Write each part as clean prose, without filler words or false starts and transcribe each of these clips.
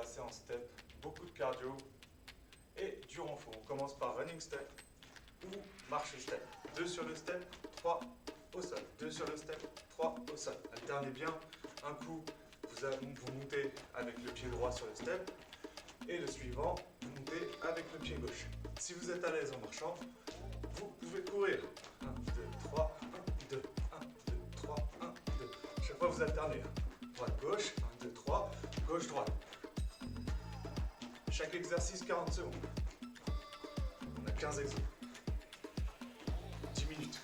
la séance step, beaucoup de cardio et du renfort. On commence par running step ou marche step. 2 sur le step, 3 au sol. 2 sur le step, 3 au sol. Alternez bien. Un coup, vous montez avec le pied droit sur le step et le suivant, vous montez avec le pied gauche. Si vous êtes à l'aise en marchant, vous pouvez courir. 1, 2, 3, 1, 2, 1, 2, 3, 1, 2. Chaque fois, vous alternez. Droite-gauche, 1, 2, 3, gauche-droite. Chaque exercice, 40 secondes. On a 15 exos. 10 minutes.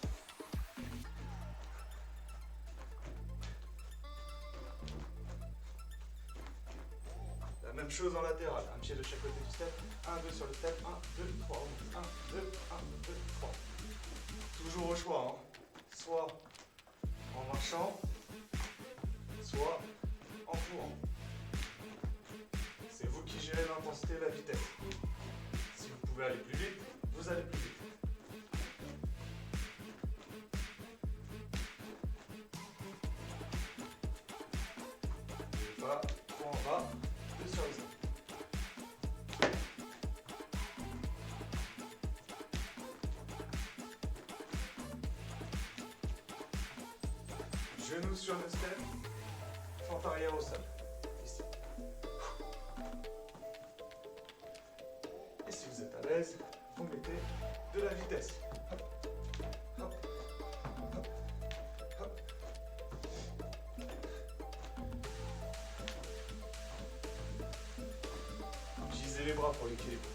La même chose en latéral. Un pied de chaque côté du step. 1, 2 sur le step. 1, 2, 3. 1, 2, 1, 2, 3. Toujours au choix. Soit en marchant, soit en courant. C'est vous qui gérez l'intensité et la vitesse. Si vous pouvez aller plus vite, vous allez plus vite. Pas trop en bas, 2 sur le step. Genoux sur le step, fente arrière au sol. Ici. Et si vous êtes à l'aise, vous mettez de la vitesse. Hop, hop, hop, hop. Utilisez les bras pour l'équilibre.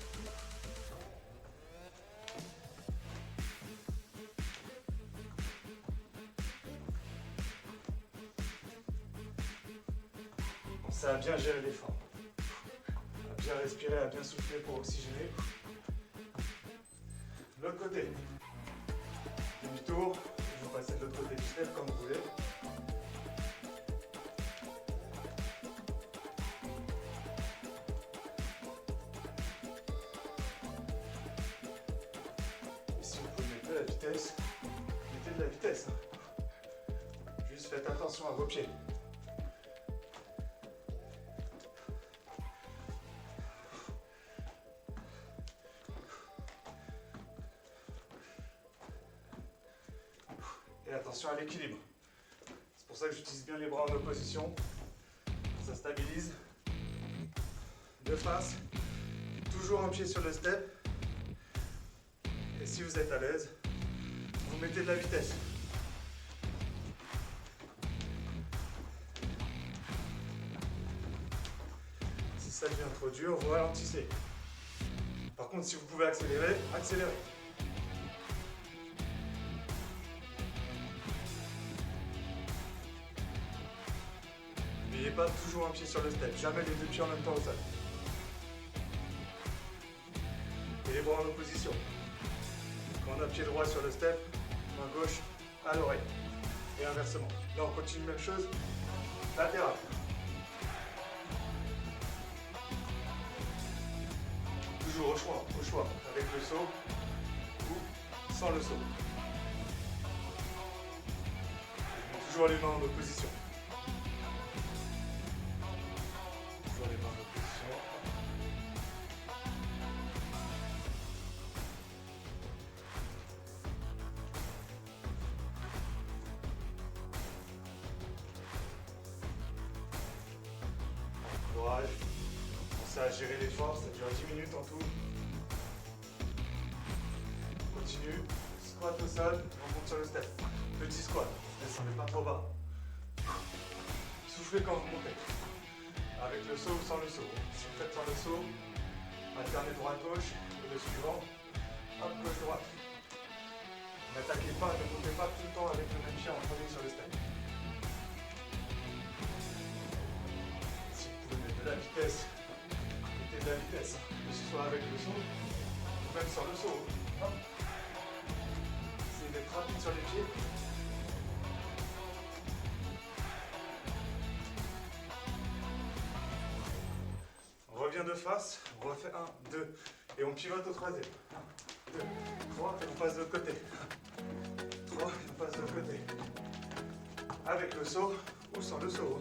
Pensez à bien gérer les formes. À bien respirer, à bien souffler pour oxygéner. L'autre côté. Demi-tour. Vous passez de l'autre côté du step comme vous voulez. Et si vous pouvez mettre de la vitesse, mettez de la vitesse. Juste faites attention à vos pieds. Et attention à l'équilibre. C'est pour ça que j'utilise bien les bras en opposition. Ça stabilise. De face. Toujours un pied sur le step. Et si vous êtes à l'aise, vous mettez de la vitesse. Si ça devient trop dur, vous ralentissez. Par contre, si vous pouvez accélérer, accélérez. N'ayez pas toujours un pied sur le step, jamais les deux pieds en même temps au sol. Et les bras en opposition. Quand on a pied droit sur le step, main gauche à l'oreille. Et inversement. Là on continue même chose, latéral. Toujours au choix, avec le saut ou sans le saut. Toujours les mains en opposition. Toujours les mains en opposition. Courage. Pensez à gérer les forces, ça dure 10 minutes en tout. Continue. Squat au sol, on monte sur le step. Petit squat, descendez pas trop bas. Soufflez quand vous montez. Avec le saut ou sans le saut. Si vous faites sans le saut, alternez droite-gauche et le suivant, hop, gauche-droite. N'attaquez pas, ne montez pas tout le temps avec le même pied en premier sur le step. Si vous pouvez mettre de la vitesse, mettez de la vitesse. Que ce soit avec le saut ou même sans le saut. Hop. Essayez d'être rapide sur les pieds. On revient de face, on refait 1, 2, et on pivote au troisième. 1, 2, 3, et on passe de l'autre côté. 3, et on passe de l'autre côté. Avec le saut ou sans le saut.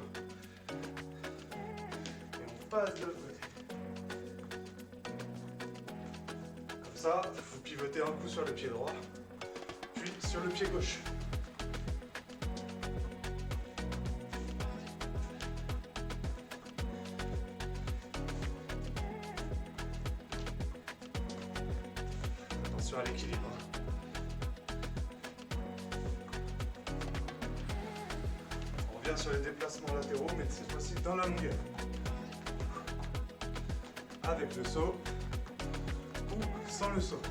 Et on passe de l'autre côté. ça, vous pivotez un coup sur le pied droit, puis sur le pied gauche. Attention à l'équilibre. On revient sur les déplacements latéraux, mais cette fois-ci dans la longueur. Avec le saut ou sans le saut.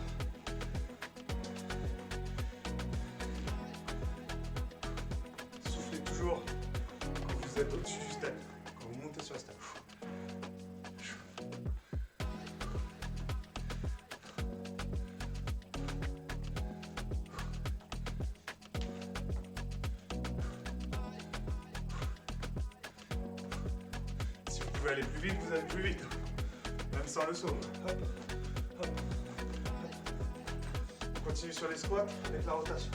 Soufflez toujours quand vous êtes au-dessus du step, quand vous montez sur le step. Si vous pouvez aller plus vite, vous allez plus vite. Même sans le saut. Hop, hop, hop. On continue sur les squats avec la rotation.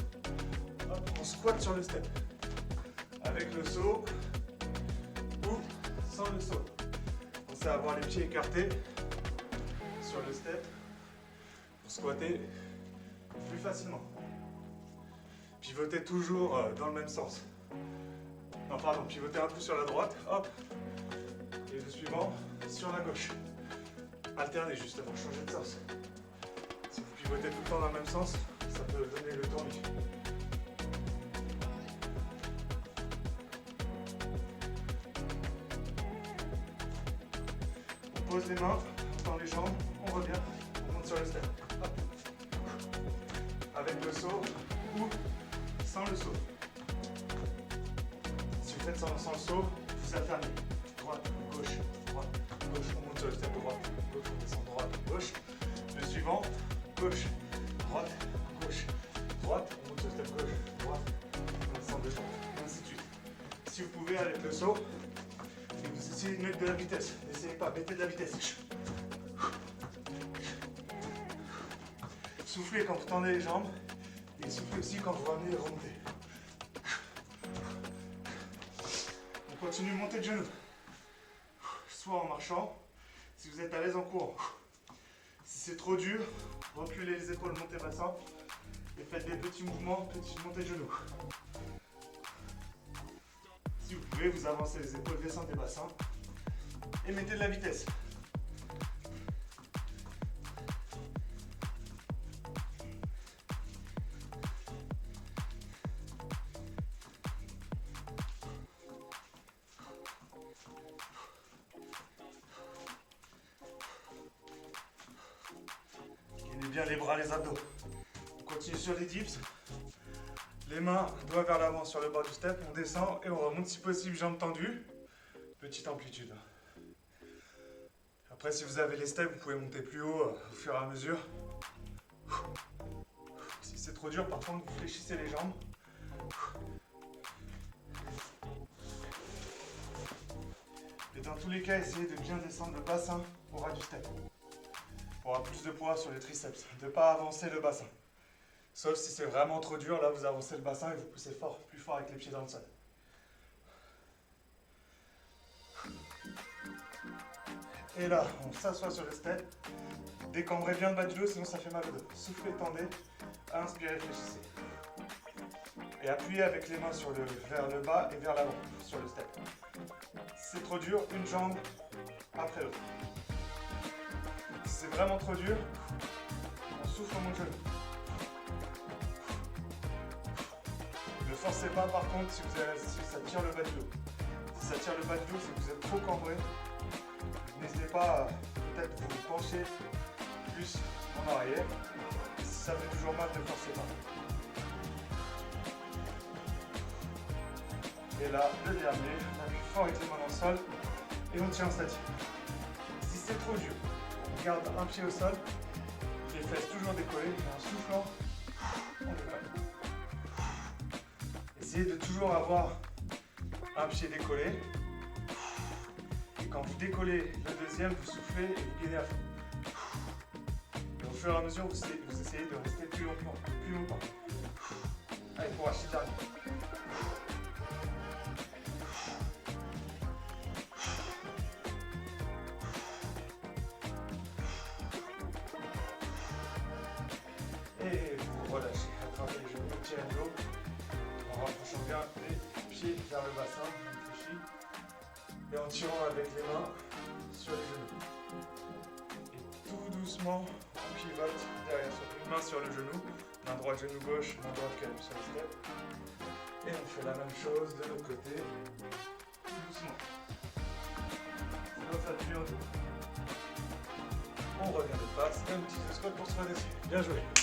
Hop, on squatte sur le step. Avec le saut ou sans le saut. Pensez à avoir les pieds écartés sur le step pour squatter plus facilement. Pivotez toujours dans le même sens. Non, pardon, pivotez un coup sur la droite, hop, et le suivant sur la gauche. Alternez justement, changer de sens. Si vous pivotez tout le temps dans le même sens, ça peut donner le tournis. On pose les mains, on tend les jambes, on revient, on monte sur le step. Hop. Avec le saut ou sans le saut. Si vous faites sans le saut, vous alternez. Droite, gauche, on monte sur le step droite, gauche, on descend droite, gauche. Le suivant, gauche, droite, droite, on monte sur le step gauche, droite, on descend de jambes, et ainsi de suite. Si vous pouvez avec le saut, et vous essayez de mettre de la vitesse, n'essayez pas, mettez de la vitesse. Soufflez quand vous tendez les jambes, et soufflez aussi quand vous ramenez et remontez. On continue de monter de genoux. Soit en marchant, si vous êtes à l'aise en courant. Si c'est trop dur, reculez les épaules, montez bassin et faites des petits mouvements, petites montées de genoux. Si vous pouvez, vous avancez les épaules, descendez bassin et mettez de la vitesse. Bien les bras, les abdos. On continue sur les dips. Les mains doigts vers l'avant sur le bas du step. On descend et on remonte si possible, jambes tendues. Petite amplitude. Après, si vous avez les steps, vous pouvez monter plus haut au fur et à mesure. Si c'est trop dur, par contre, vous fléchissez les jambes. Et dans tous les cas, essayez de bien descendre le bassin au ras du step. Pour avoir plus de poids sur les triceps, de ne pas avancer le bassin. Sauf si c'est vraiment trop dur, là vous avancez le bassin et vous poussez fort, plus fort avec les pieds dans le sol. Et là, on s'assoit sur le step. Décambrez bien le bas du dos, sinon ça fait mal au dos. Soufflez, tendez, inspirez, réfléchissez. Et appuyez avec les mains vers le bas et vers l'avant sur le step. Si c'est trop dur, une jambe après l'autre. Si c'est vraiment trop dur, on souffle, on monte le genou. Ne forcez pas par contre si ça tire le bas du dos. Si ça tire le bas du dos, c'est que vous êtes trop cambré. N'hésitez pas à peut-être vous pencher plus en arrière. Si ça fait toujours mal, ne forcez pas. Et là, le dernier, on appuie fort avec les mains dans le sol et on tient en statique. Si c'est trop dur, on garde un pied au sol, les fesses toujours décollées, et en soufflant, on décolle. Essayez de toujours avoir un pied décollé. Et quand vous décollez le deuxième, vous soufflez et vous gainez à fond. Et au fur et à mesure, vous essayez de rester plus longtemps. Allez, courage, c'est dernier. et en tirant avec les mains sur les genoux. Et tout doucement, on pivote derrière, une main sur le genou, main droite, genou gauche, main droite quand même sur le step. Et on fait la même chose de l'autre côté, tout doucement. Ça va faire du bien au dos. On revient de face, un petit squat pour se redresser. Bien joué.